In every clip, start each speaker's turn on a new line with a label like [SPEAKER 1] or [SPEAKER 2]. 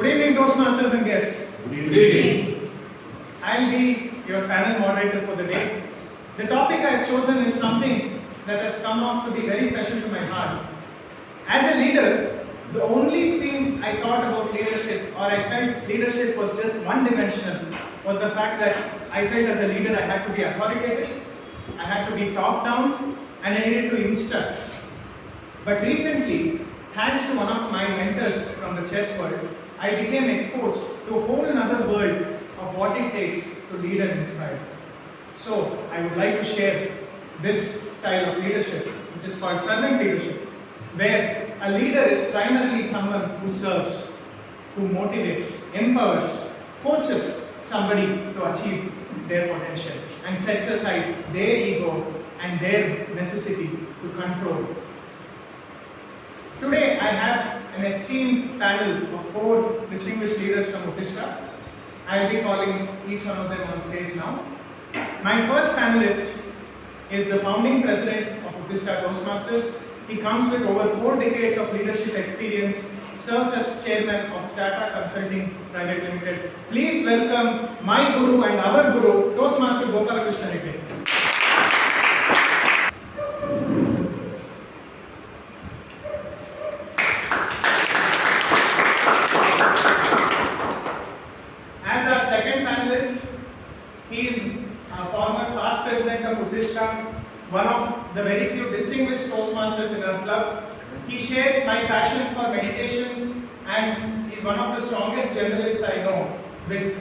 [SPEAKER 1] Good evening, Toastmasters and guests.
[SPEAKER 2] Good evening.
[SPEAKER 1] I'll be your panel moderator for the day. The topic I've chosen is something that has come off to be very special to my heart. As a leader, the only thing I thought about leadership, or I felt leadership was just one-dimensional, was the fact that I felt as a leader I had to be authoritative, I had to be top-down, and I needed to instruct. But recently, thanks to one of my mentors from the chess world, I became exposed to a whole another world of what it takes to lead and inspire. So, I would like to share this style of leadership, which is called servant leadership, where a leader is primarily someone who serves, who motivates, empowers, coaches somebody to achieve their potential, and sets aside their ego and their necessity to control. Today, I have an esteemed panel of 4 distinguished leaders from Utthistha. I will be calling each one of them on stage now. My first panelist is the founding president of Utthistha Toastmasters. He comes with over 4 decades of leadership experience, serves as chairman of Tata Consulting Private Limited. Please welcome my guru and our guru, Toastmaster Gopalakrishna Hegde. As our second panelist, he is a former past president of Utthistha, one of the very few distinguished Toastmasters in our club. He shares my passion for meditation and is one of the strongest journalists I know, with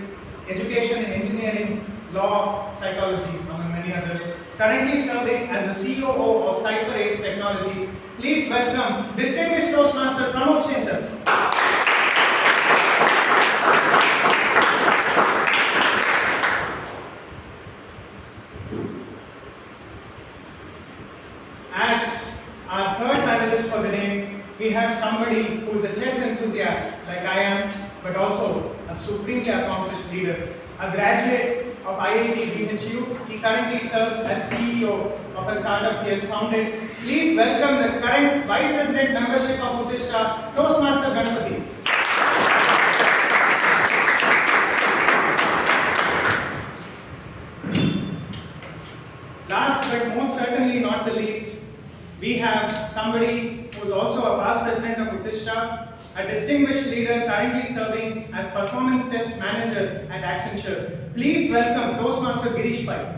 [SPEAKER 1] education in engineering, law, psychology, among many others. Currently serving as the COO of Cypher Ace Technologies. Please welcome distinguished Toastmaster Pramod Shenthar. As our third panelist for the day, we have somebody who is a chess enthusiast like I am, but also a supremely accomplished leader, a graduate of IIT BHU. He currently serves as CEO of a startup he has founded. Please welcome the current Vice President membership of Utthistha, Toastmaster Ganapathi. Last but most certainly not the least, we have somebody who is also a past president of Utthistha, a distinguished leader currently serving as performance test manager at Accenture. Please welcome Toastmaster Girish Pai.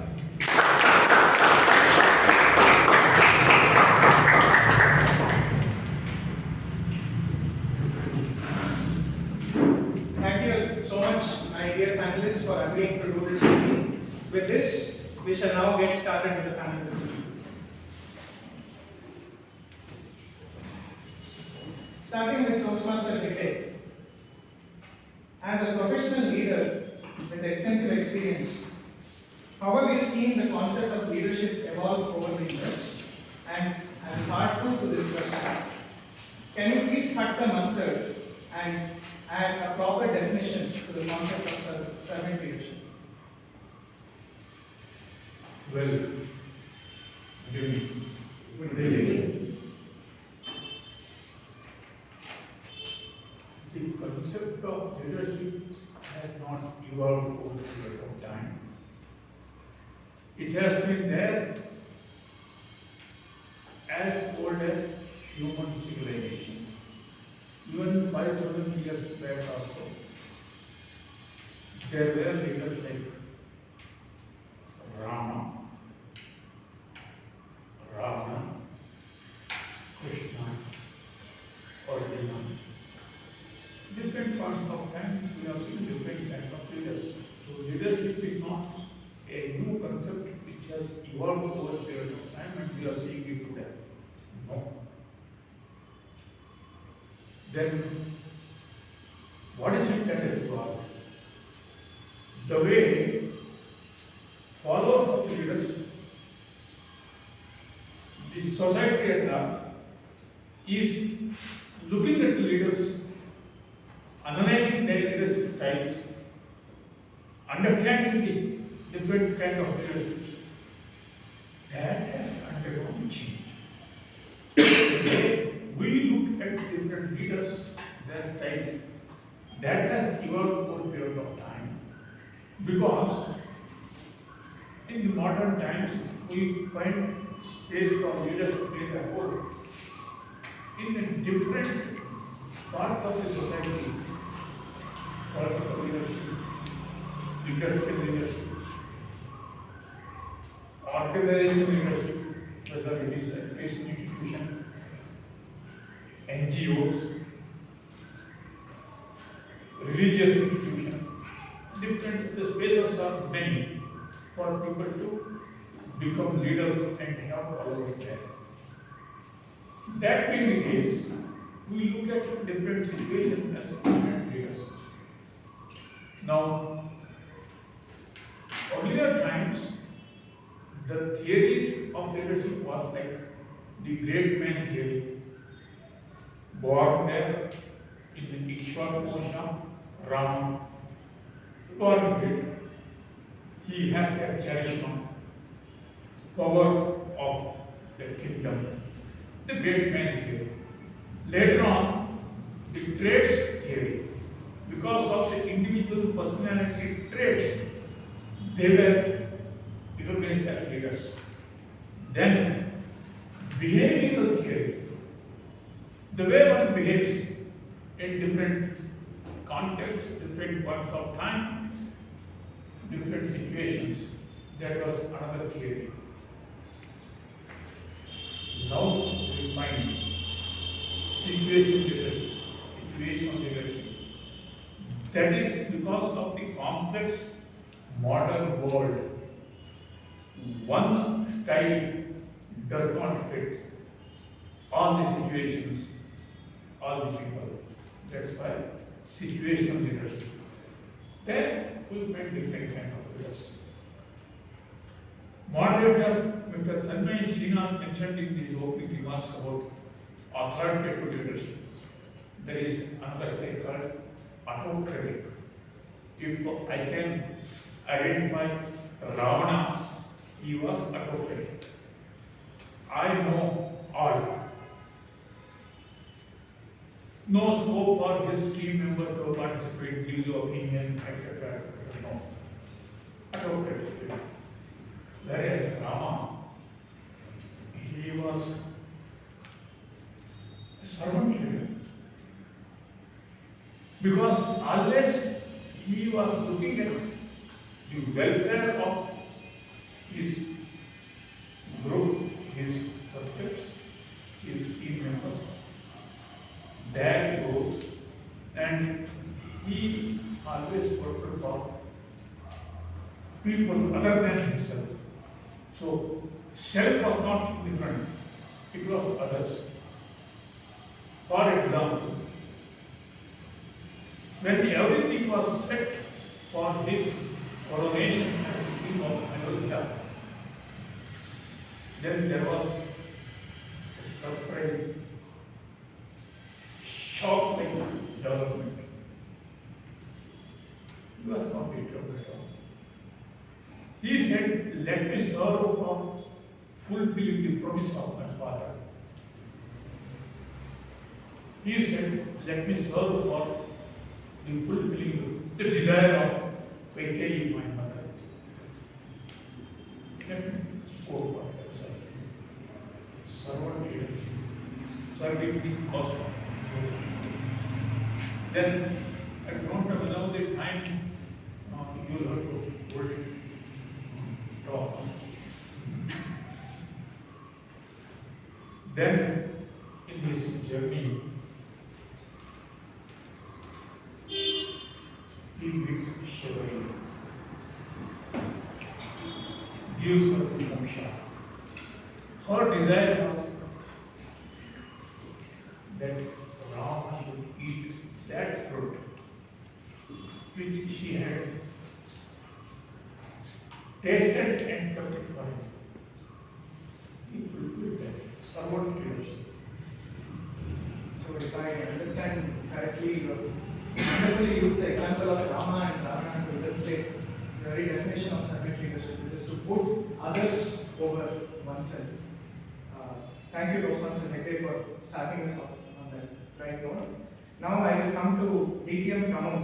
[SPEAKER 1] Thank you so much, my dear panelists, for agreeing to do this with me. With this, we shall now get started with the panel discussion. Starting with Toastmaster Hegde. As a professional leader with extensive experience, how have you seen the concept of leadership evolve over the years? And as part 2 to this question, can you please cut the mustard and add a proper definition to the concept of servant leadership?
[SPEAKER 2] Well, good evening. Good evening. The concept of leadership has not evolved over a period of time. It has been there as old as human civilization. Even 5,000 years back also, there were leaders like Rama, Ravana, Krishna, Arjuna. Different points of time, we have seen different kinds of leaders. So leadership is not a new concept which has evolved over a period of time and we are seeing it today. No. Then, what is it that has evolved? The way followers of the leaders, the society at large, is looking at the leaders, analyzing their leadership styles, understanding the different kind of leadership, that has undergone change. We look at different leaders, their styles, That has evolved over a period of time because in the modern times we find space for leaders to play their role in a different part of the society, political leadership, industrial leadership, organizational leadership, whether it is education institution, NGOs, religious institution, different the spaces are many for people to become leaders and have followers there. That being the case, we look at different situations as different leaders. Now, earlier times, the theories of leadership was like the great man theory, born there in the Ishwar Rama, born great. He had that charisma, power of the kingdom, the great man theory. Later on, the traits theory, because of the individual personality traits, they were recognized as leaders. Then, behavioral theory, the way one behaves in different contexts, different points of time, different situations, that was another theory. Now we find situational leadership, situational leadership. That is because of the complex modern world. One style does not fit all the situations, all the people. That's why situational leadership. Then we find different kind of leaders. Moderator Mr. Tanmay Srinath mentioned in his opening remarks about authoritative leadership. There is another thing called autocratic. If I can identify Ravana, he was autocratic. I know all. No scope for his team member to participate, give your opinion, etc. No. Autocratic. Whereas Rama, he was a servant leader. Because always he was looking at the welfare of his group, his subjects, his team members, their growth, and he always worked for people other than himself. So, self was not different, it was others. For example, when everything was set for his coronation as the king of Ayodhya, then there was a surprise, shocking development. You are not in trouble at all. He said, let me serve for fulfilling the promise of my father. He said, let me serve for the fulfilling the desire of Vaikeyi, my mother. Let me go for that service. Servant leadership. Serving the cause of. Then, I don't have enough the time, you will have to hold it. Talk. Then, in this journey, he meets Shivari, gives her the moksha. Her desire was that Rama should eat that fruit which she had tasted and kept it for him. He fulfilled that servant leadership.
[SPEAKER 1] So if I understand correctly, you wonderfully use the example of Rama and Ravana to illustrate the very definition of servant leadership, which is to put others over oneself. Thank you, Toastmaster Hegde, for starting us off on that right note. Now I will come to DTM Pramod.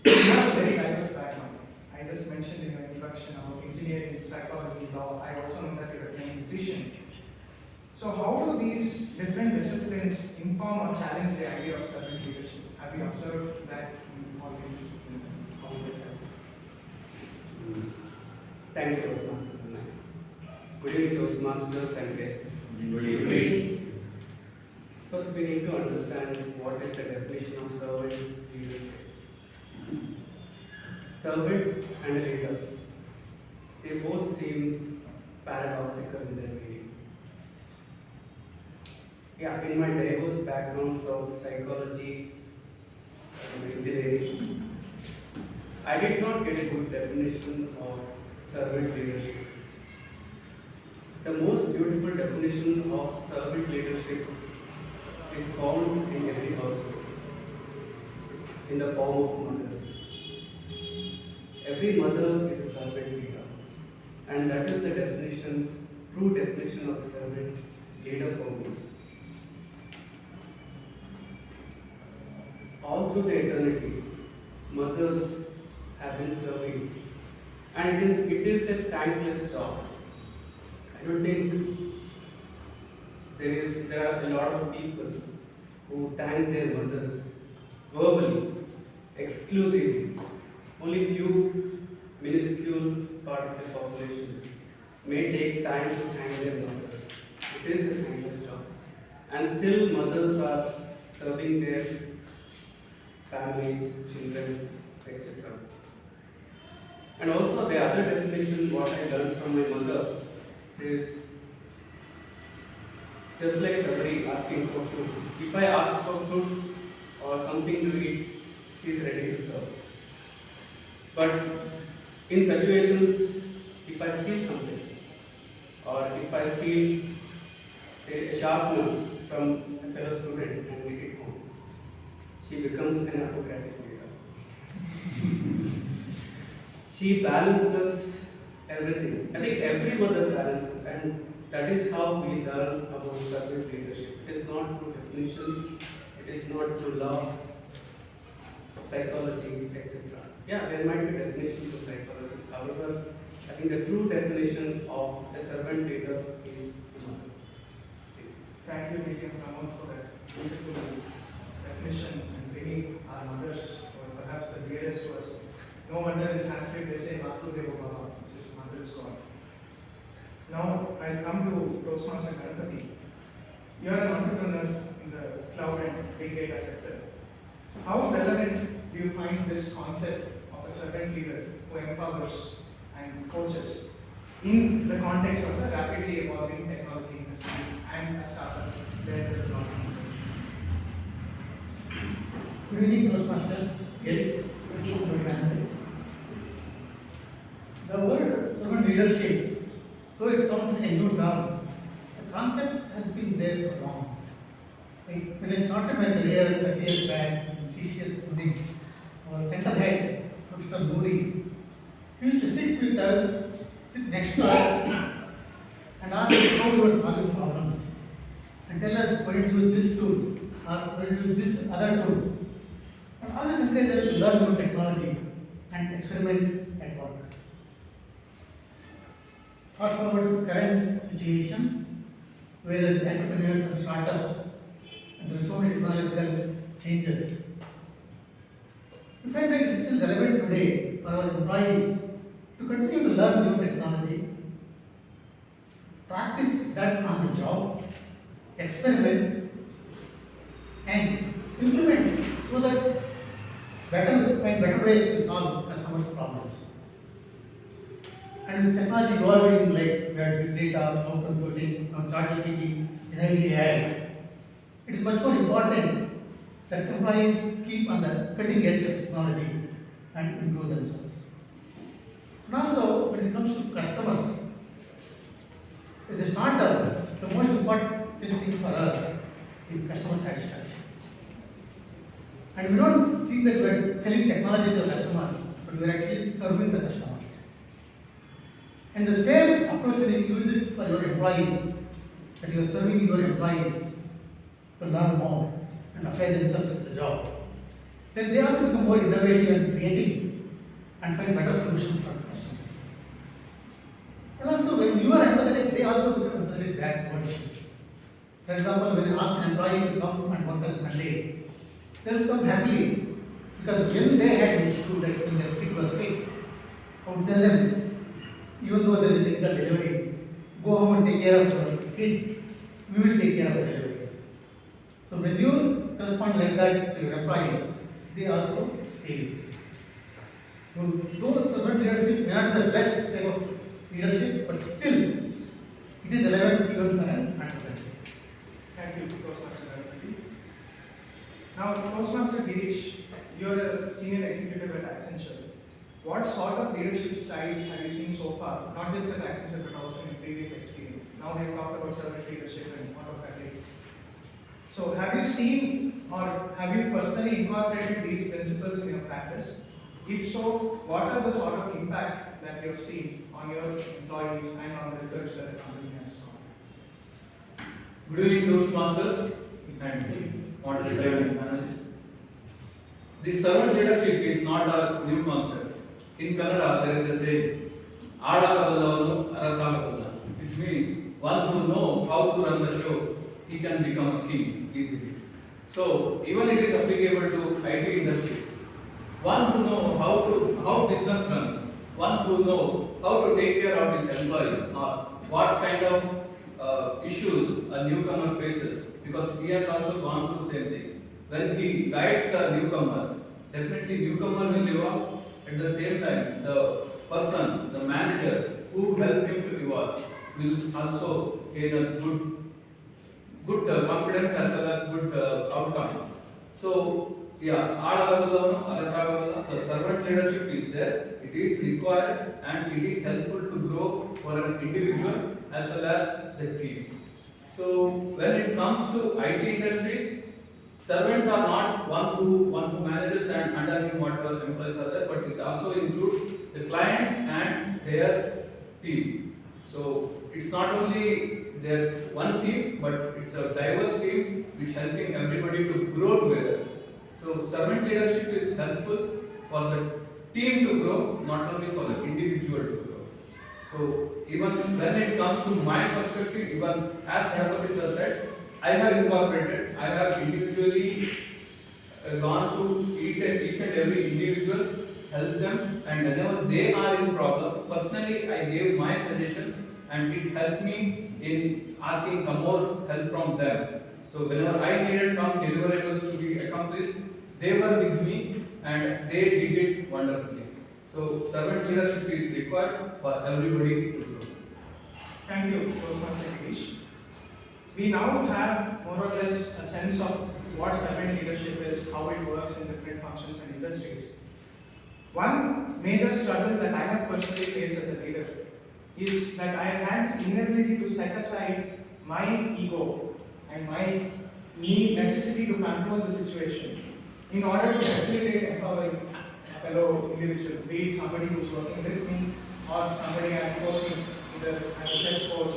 [SPEAKER 1] You have a very diverse background. I just mentioned in your introduction about engineering, psychology, law. I also know that you're a trained musician. So how do these different disciplines inform or challenge the idea of servant leadership? Have you observed that in all these disciplines and how they serve?
[SPEAKER 3] Thank you, Toastmasters. Good evening, Toastmasters and guests. Good evening. First, we need to understand what is the definition of servant leadership. Servant and leader, they both seem paradoxical in their meaning. Yeah, in my diverse backgrounds of psychology and engineering, I did not get a good definition of servant leadership. The most beautiful definition of servant leadership is found in every household, in the form of mothers. Every mother is a servant leader, and that is the definition, true definition of a servant leader for me. All through the eternity, mothers have been serving, and it is a thankless job. I don't think there are a lot of people who thank their mothers verbally, exclusively. Only few minuscule part of the population may take time to thank their mothers. It is a thankless job, and still mothers are serving their families, children, etc. And also the other definition, what I learned from my mother is just like Shabari asking for food. If I ask for food or something to eat, she is ready to serve. But in situations, if I steal something, or if I steal, say, a sharpener from a fellow student and make it home, she becomes an autocratic leader. She balances everything. I think every mother balances, and that is how we learn about servant leadership. It is not through definitions, it is not through law, psychology, etc. Yeah, there might be definitions of psychology. However, I think the true definition of a servant leader is the mother.
[SPEAKER 1] Thank you, DTM Pramod, for that beautiful definition and bringing our mothers, or perhaps the dearest to us. No wonder in Sanskrit they say Utthistha Devappa, which is mother's God. Now I'll come to Toastmaster Ganapathi. You are an entrepreneur in the cloud and big data sector. How relevant do you find this concept of a servant leader who empowers and coaches in the context of a rapidly evolving technology industry and a startup where there is a lot of uncertainty?
[SPEAKER 4] Good evening, Toastmasters. Yes, good evening, panelists. The word servant leadership, though it sounds like a new term, the concept has been there for long. Like when I started my career 30 years back in TCS Pune, our center head, Professor Noori, he used to sit with us, sit next to us, and ask us how we were solving problems, and tell us we're going to use this tool or we're going to use this other tool. And always encourage us to learn new technology and experiment at work. Fast forward to current situation, whereas entrepreneurs and startups, and there are so many technological changes. We find that it is still relevant today for our employees to continue to learn new technology, practice that on the job, experiment, and implement so that better ways to solve customers' problems. And with technology evolving, like we have big data, cloud computing, ChatGPT, generative AI, it is much more important that employees keep on the cutting edge of technology and improve themselves. And also, when it comes to customers, as a startup, the most important thing for us is customer satisfaction. And we don't see that we are selling technology to the customers, but we are actually serving the customer. And the same approach when you use it for your employees, that you are serving your employees to learn more and and apply themselves at the job, then they also become more innovative and creative and find better solutions for the customer. And also when you are empathetic, they also become empathetic back towards you. For example, when you ask an employee to come and work on Sunday, they will come happily because when they had an issue, like when their kid was sick, I would tell them, even though there is a technical delivery, go home and take care of the kid. We will take care of the deliveries. So when you respond like that to your employees, they also stay with you. So though servant leadership may not be the best type of leadership, but still it is relevant even for an entrepreneur.
[SPEAKER 1] Thank you, Toastmaster Ganapathi. Now, Toastmaster Girish, you are a senior executive at Accenture. What sort of leadership styles have you seen so far, not just at Accenture but also in previous experience? Now we have talked about servant leadership and autocratic. So, have you seen or have you personally incorporated these principles in your practice? If so, what are the sort of impact that you have seen on your employees and on the results that the company has found?
[SPEAKER 5] Good evening, Toastmasters and moderator and panelists. This servant leadership is not a new concept. In Kannada, there is a saying, "Aadagallavanu Arasagalla," which means one who knows how to run the show, he can become a king easily. So even it is applicable to IT industries. One who knows how business runs, one who knows how to take care of his employees, or what kind of issues a newcomer faces, because he has also gone through the same thing. When he guides the newcomer, definitely newcomer will evolve. At the same time, the person, the manager who helped him to evolve will also gain a good confidence as well as good outcome. So yeah, so servant leadership is there. It is required and it is helpful to grow for an individual as well as the team. So when it comes to IT industries, servants are not one who manages and under him whatever employees are there, but it also includes the client and their team. So it's not only their one team, but it's a diverse team which helping everybody to grow together. So servant leadership is helpful for the team to grow, not only for the individual to grow. So even when it comes to my perspective, even as Ganapathi sir said, I have incorporated, I have individually gone to each and every individual, help them, and whenever they are in problem, personally I gave my suggestion and it helped me in asking some more help from them. So whenever I needed some deliverables to be accomplished, they were with me and they did it wonderfully. So servant leadership is required for everybody to grow.
[SPEAKER 1] Thank you, Toastmaster Girish. We now have more or less a sense of what servant leadership is, how it works in different functions and industries. One major struggle that I have personally faced as a leader is that I have had this inability to set aside my ego and my necessity to control the situation in order to facilitate empowering a fellow individual, be it somebody who's working with me or somebody I'm coaching either as a chess coach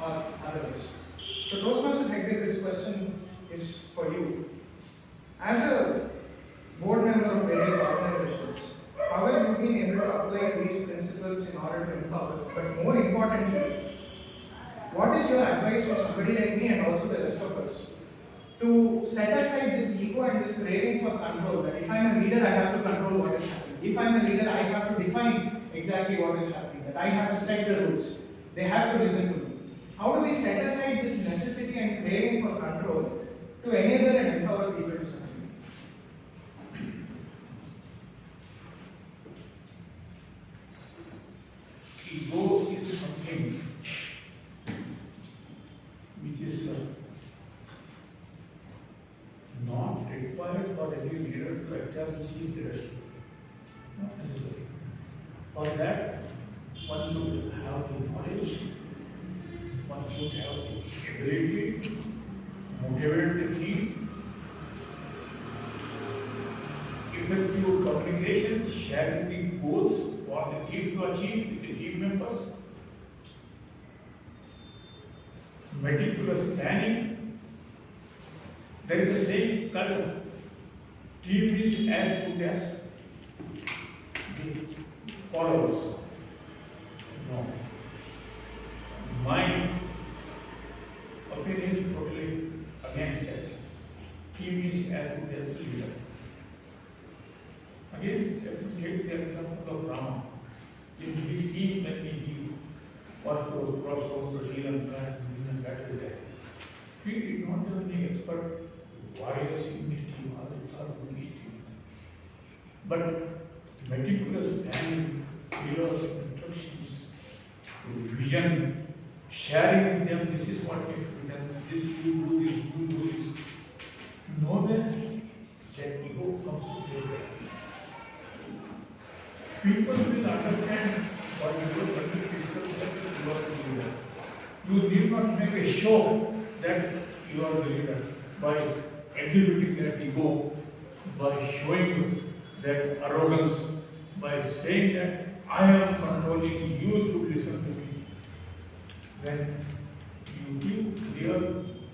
[SPEAKER 1] or otherwise. So Toastmaster Hegde, this question is for you. As a board member of various organizations, how have you been able to apply these principles in order to empower? But more importantly, what is your advice for somebody like me and also the rest of us to set aside this ego and this craving for control, that if I'm a leader, I have to control what is happening. If I'm a leader, I have to define exactly what is happening, that I have to set the rules. They have to listen to me. How do we set aside this necessity and craving for control to enable and empower people to succeed?
[SPEAKER 2] Ego is something which is not required for any leader to establish his leadership. Not necessary. For that, one should have the knowledge, one should have the ability to motivate the team, effective communication, sharing the goals for the team to achieve with the team members, meticulous planning. There is a saying, color. Team is as good as the followers. No. My opinion is totally against that. Team is as good as the leader. Again, let us take the example of Rama. In his team, when he was to cross over to Sri Lanka and battle there, he did not have any expert warriors in his team or in his team. But meticulous planning, clear instructions, vision, sharing with them, this is what we have done, this you do this, you do this. Nowhere that ego comes to play. People will understand what you are going to discuss that you are the leader. You need not make a show that you are the leader by exhibiting that ego, by showing that arrogance, by saying that I am controlling, you should listen to me. When you give clear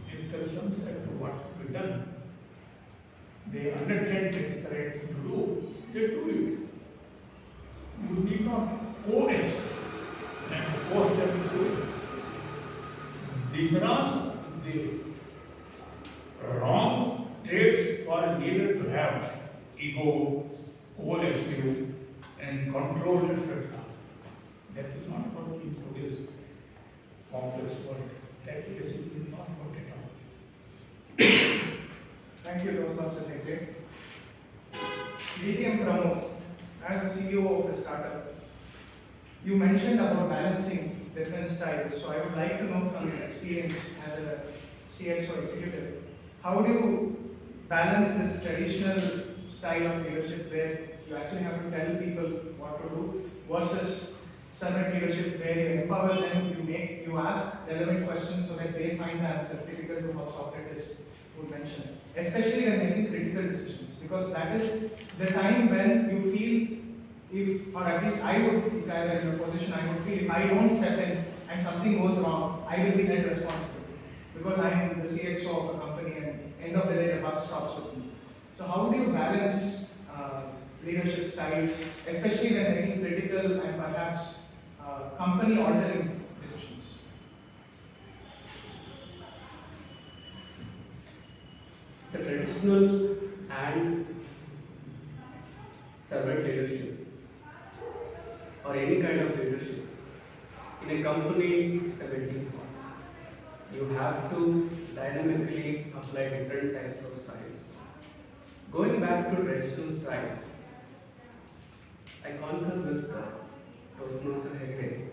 [SPEAKER 2] instructions as to what should be done, they understand that it is the right thing to do, they do it. You need not coerce and force them to do it. These are all the wrong traits for a leader to have: ego, coercive, and control, etc. That is not working in today's complex world. That is not working out.
[SPEAKER 1] Thank you, Toastmaster Hegde. DTM Pramod, as the CEO of a startup, you mentioned about balancing different styles. So I would like to know from your experience as a CXO executive, how do you balance this traditional style of leadership where you actually have to tell people what to do versus servant leadership where you empower them, you ask relevant questions so that they find the answer, typical to how Socrates would mention, especially when making critical decisions, because that is the time when you feel, if, or at least I would, if I were in your position, I would feel if I don't step in and something goes wrong, I will be held responsible, because I am the CXO of a company and end of the day the buck stops with me. So how do you balance leadership styles, especially when making critical and perhaps company altering decisions?
[SPEAKER 3] The traditional and servant leadership or any kind of leadership in a company is a melting pot. You have to dynamically apply different types of styles. Going back to traditional style, I concur with Toastmaster Hegde.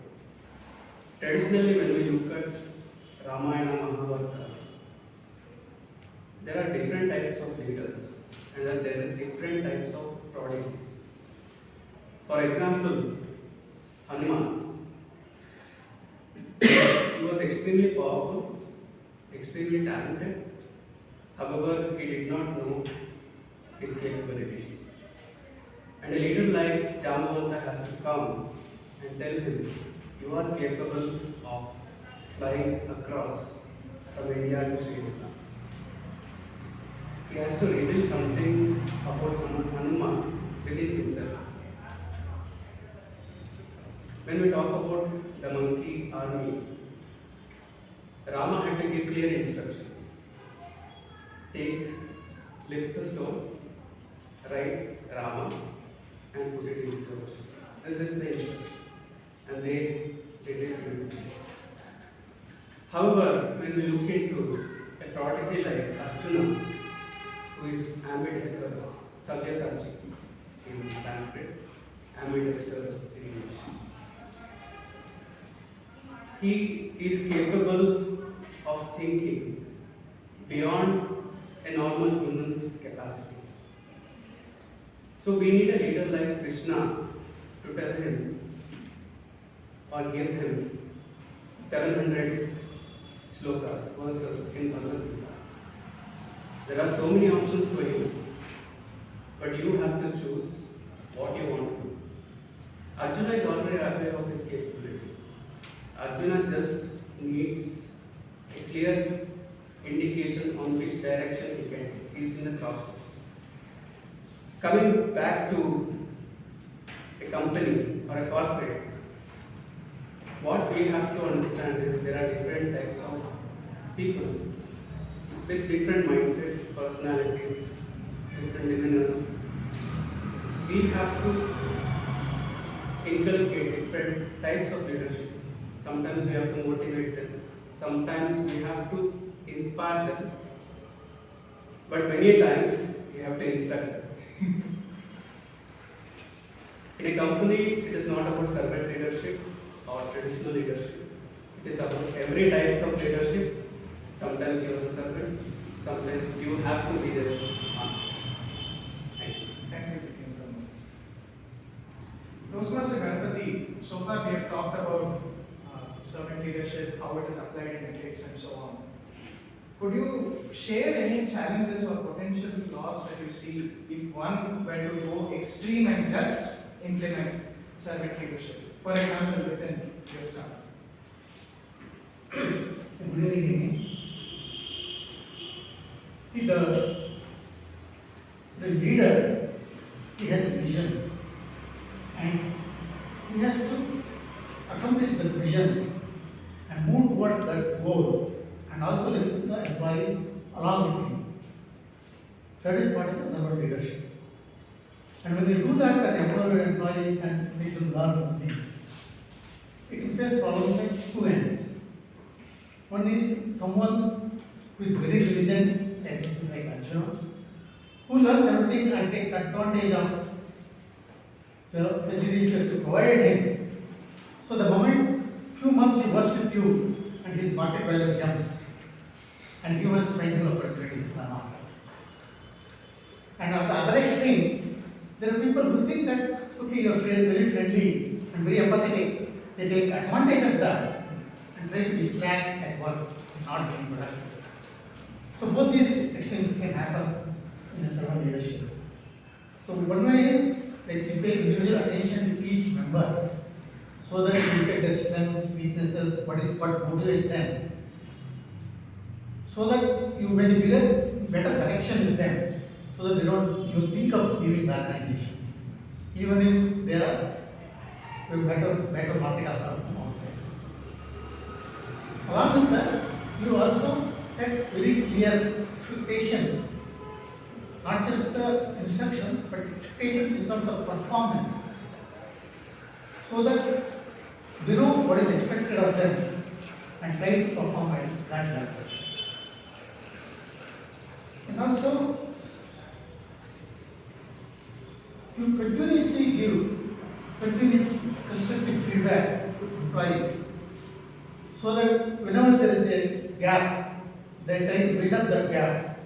[SPEAKER 3] Traditionally, when we look at Ramayana, Mahabharata, there are different types of leaders and then there are different types of prodigies. For example, Hanuman. He was extremely powerful, extremely talented. However, he did not know his capabilities. And a leader like Jamavanta has to come and tell him, you are capable of flying across from India to Sri Lanka. He has to reveal something about Hanuman within himself. When we talk about the monkey army, Rama had to give clear instructions. Lift the stone, write Rama, and put it in the ocean. This is the instruction. And they did it beautifully. However, when we look into a prodigy like Arjuna, who is ambidextrous, Sabyasachi in Sanskrit, ambidextrous in English. He is capable of thinking beyond a normal human's capacity. So we need a leader like Krishna to tell him or give him 700 slokas, verses in Bhagavad Gita. There are so many options for you, but you have to choose what you want to do. Arjuna is already aware of his capability. Arjuna just needs a clear indication on which direction he can take. is in the crossroads. Coming back to a company or a corporate, what we have to understand is there are different types of people with different mindsets, personalities, different demeanors. We have to inculcate different types of leadership. Sometimes we have to motivate them, sometimes we have to inspire them, but many times we have to inspire them. In a company, it is not about servant leadership or traditional leadership. It is about every types of leadership. Sometimes you are the servant, sometimes you have to be the master. Thank you.
[SPEAKER 1] Thank you, TM Pramod. Toastmaster Ganapathi, so far we have talked about servant leadership, how it is applied in ethics and so on. Could you share any challenges or potential flaws that you see if one were to go extreme and just implement servant leadership? For example, within your staff.
[SPEAKER 4] Good evening. See, the leader, he has a vision and he has to accomplish the vision and move towards that goal and also lift the employees along with him. That is part of the servant leadership. And when you do that, and empower employees and make them learn things, it will face problems at two ends. One is someone who is very diligent, like Arjuna, who learns everything and takes advantage of the facilities that you provided him. So the moment few months he works with you and his market value jumps and you must find new opportunities in the market. And on the other extreme, there are people who think that, okay, you are very friendly and very empathetic. They take advantage of that and try to distract at work, not being productive. So both these extremes can happen in a servant leadership. So one way is like you pay individual attention to each member so that you look at their strengths, weaknesses, what motivates them. So that you may be a better connection with them, so that they don't even think of leaving the organization, even if they are a better market offer from outside. Along with that, you also set very clear expectations, not just the instructions, but expectations in terms of performance, so that they know what is expected of them and try to perform at that level. And also, you continuously give continuous constructive feedback to employees so that whenever there is a gap, they try to build up that gap.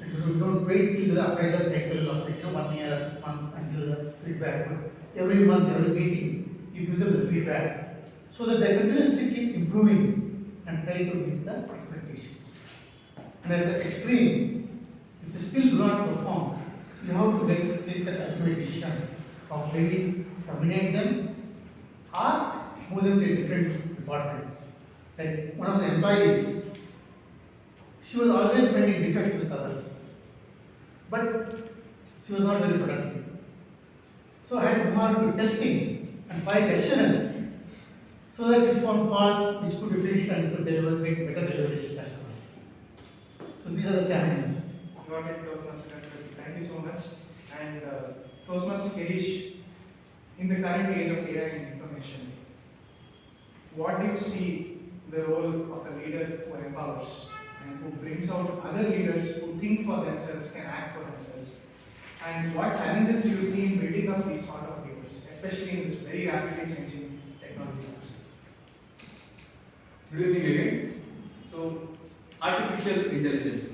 [SPEAKER 4] You don't wait till the appraisal cycle of 1 year or 6 months and give the feedback. But every month, every meeting, you give them the feedback so that they continuously keep improving and try to meet the expectations. And at the extreme, if they still do not perform, you have to take the ultimate decision of maybe terminate them or move them to a different department. Like one of the employees, she was always finding defects with others, but she was not very productive. So I had to move her to testing and find assurance so that she found faults which could be fixed and could make better deliveries to customers. So these are the challenges.
[SPEAKER 1] Got it, Toastmaster Ganapathi. Thank you so much. And Toastmaster Girish, in the current age of AI and information, what do you see the role of a leader who empowers and who brings out other leaders who think for themselves, can act for themselves? And what challenges do you see in building up these sort of leaders, especially in this very rapidly changing technology?
[SPEAKER 5] Good evening again. So, artificial intelligence.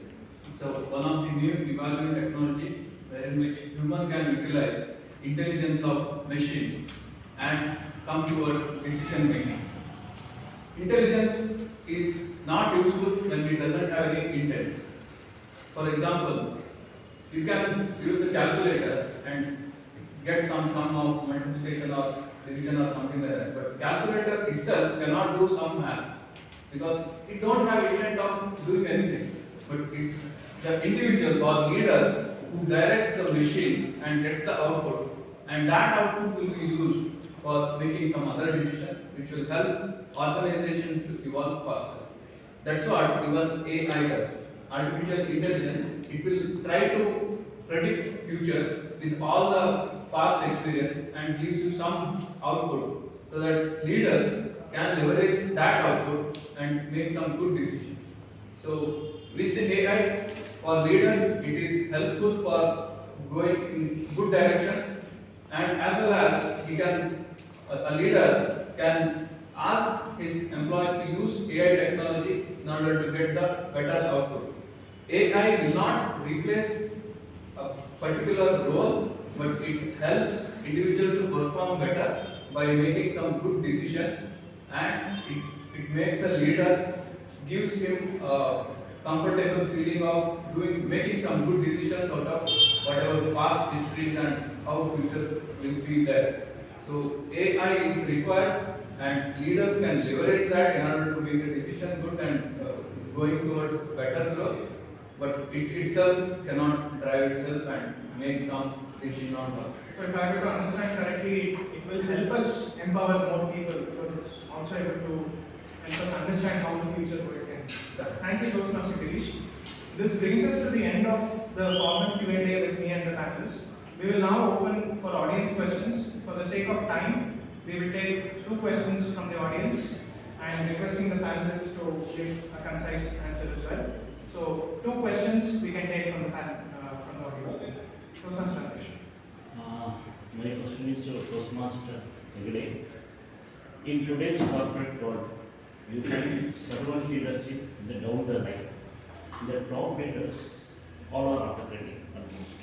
[SPEAKER 5] So, one of the new emerging technology in which human can utilize intelligence of machine and come toward decision making. Intelligence is not useful when it doesn't have any intent. For example, you can use a calculator and get some sum of multiplication or division or something like that. But calculator itself cannot do some maths because it don't have intent of doing anything. But its the individual or leader who directs the machine and gets the output, and that output will be used for making some other decision which will help organization to evolve faster. That's what even AI does. Artificial intelligence, it will try to predict future with all the past experience and gives you some output so that leaders can leverage that output and make some good decisions. So with the AI for leaders, it is helpful for going in good direction, and as well as a leader can ask his employees to use AI technology in order to get the better output. AI will not replace a particular role, but it helps individual to perform better by making some good decisions, and it makes a leader, gives him a comfortable feeling of making some good decisions out of whatever the past histories and how future will be there. So AI is required, and leaders can leverage that in order to make a decision good and going towards better growth. But it itself cannot drive itself and make some decision on work.
[SPEAKER 1] So if I were to understand correctly, it will help us empower more people because it's also able to help us understand how the future will end. Thank you, Toastmaster Girish. This brings us to the end of the formal Q&A with me and the panelists. We will now open for audience questions. For the sake of time, we will take 2 questions from the audience and requesting the panelists to give a concise answer as well. So 2 questions we can take from the panel, from the audience. Toastmaster Ramesh.
[SPEAKER 6] My question is to Toastmaster Hegde. In today's corporate world, you find servant leadership in the down the line. The top leaders all are autocratic almost.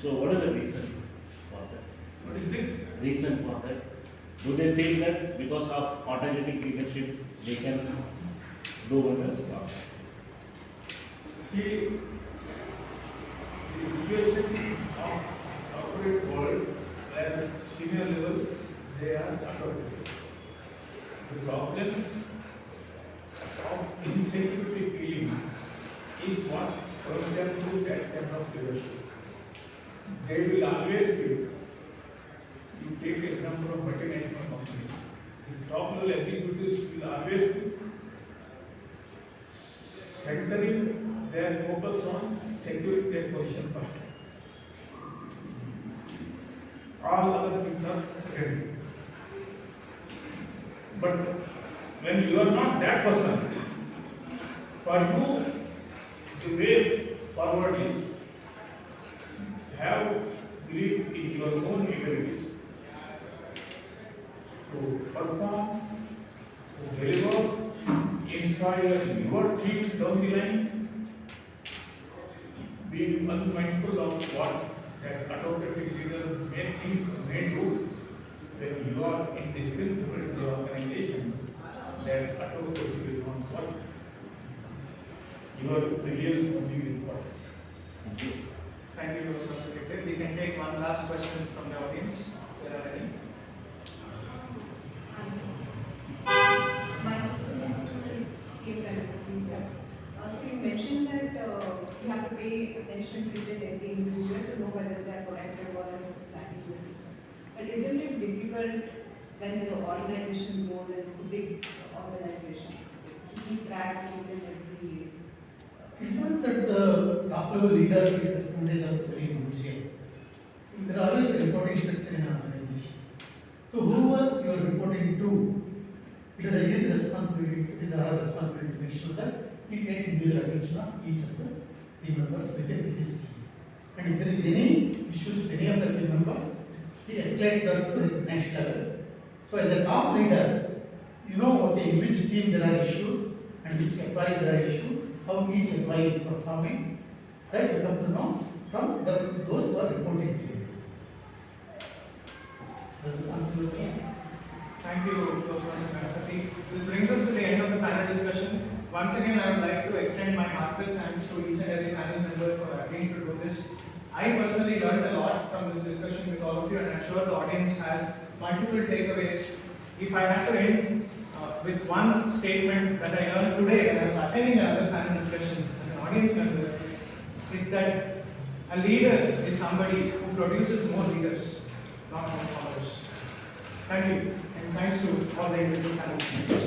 [SPEAKER 6] So what is the reason for that?
[SPEAKER 2] What is the
[SPEAKER 6] Reason for that? Do they feel that because of autocratic leadership they can do wonders?
[SPEAKER 2] See, the situation of corporate world where senior level they are autocratic. The problem of insecurity feeling is what comes them to that kind of leadership. They will always be. You take example of multinational companies. The top level executives will always be centering their focus on securing their position first. All other things are ready. But when you are not that person, for you, the way forward is have belief in your own abilities to perform, to deliver, inspire your team down the line, being unmindful of what that autocratic leader may think, may do. When you are indispensable in the organization, that autocracy will not work. Your brilliance only will work.
[SPEAKER 6] Thank you.
[SPEAKER 1] Thank you, Toastmaster Hegde. We can take one last question from the audience. If there are any.
[SPEAKER 7] My question is to TM Gopalakrishna Hegde. So you mentioned that you have to pay attention to each and every individual to know whether they are productive or lacking in the system. But isn't it difficult when the organization goes and it's a big organization to keep track of each and every?
[SPEAKER 4] It's not that the top level leader is a very individual. There are always a reporting structure in an organization. So whoever you are reporting to, it is his responsibility, it is our responsibility to make sure that he takes individual attention of each of the team members within his team. And if there is any issues with any of the team members, he escalates that to the next level. So as a top leader, you know, okay, in which team there are issues and which employees there are issues, how each employee is performing, that you come to know from those who are reporting to you. Does it answer your question?
[SPEAKER 1] Thank you, Toastmaster Ganapathi. This brings us to the end of the panel discussion. Once again, I would like to extend my heartfelt thanks to each and every panel member for agreeing to do this. I personally learned a lot from this discussion with all of you, and I'm sure the audience has multiple takeaways. If I had to end with one statement that I learned today when I was attending another panel discussion as an audience member, it's that a leader is somebody who produces more leaders, not more followers. Thank you, and thanks to all the individual panel members.